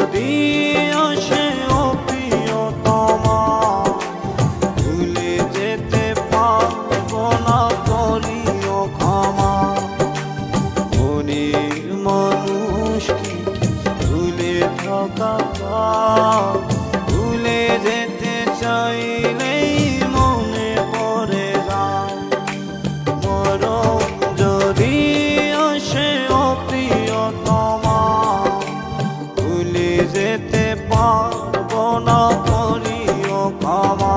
যদি আসে ও প্রিয়তমা, ভুলে যেতে পারবো না, করিও ক্ষমা। মনের মানুষকে ভুলে থাকা যায়, ভুলে যেতে চাইলেই মনে পড়ে যায়। মরণ যদি আসে ও প্রিয়তমা, ভুলে যেতে পারবো না, করিও ক্ষমা।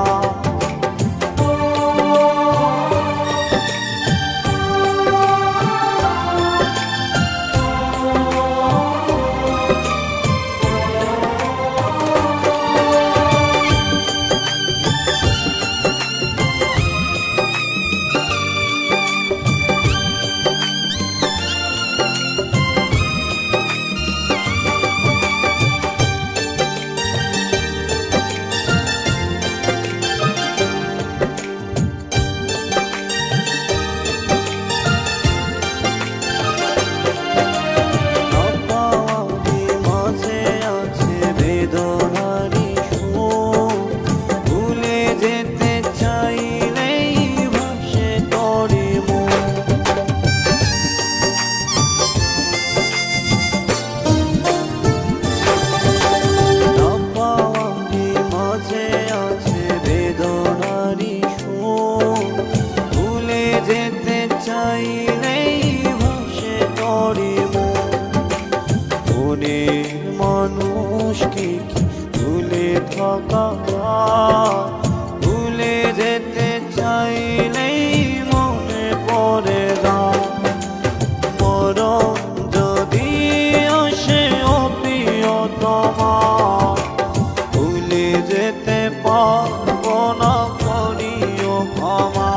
যেতে চাইলেই ভাসে তরি মনের মানুষকে ভুলে থাকা যায়, ভুলে যেতে চাইলেই মনে পড়ে যায়। মরণ যদি আসে ও প্রিয়তমা, ভুলে যেতে পারবো না, করিও ক্ষমা।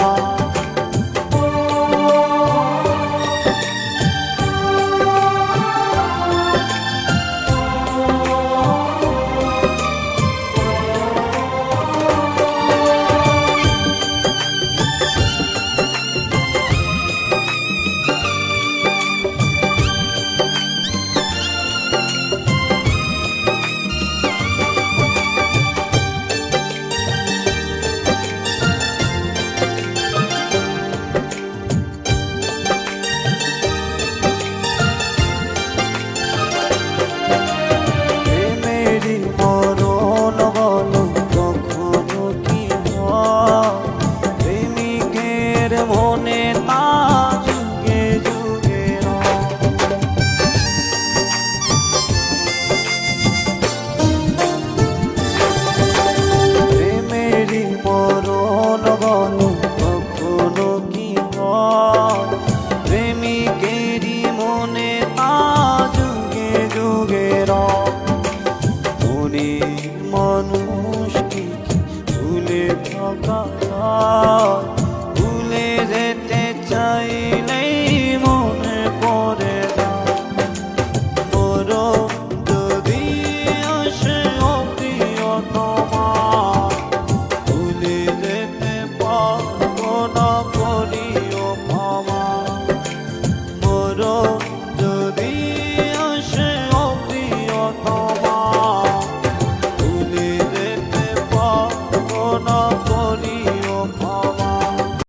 মনে তা যুগে যুগে প্রেমেরই মরণ বল কখনো কি হয়, প্রেমিকেরই মনে তা যুগে যুগে মনের মানুষকে ভুলে থাকা যায়,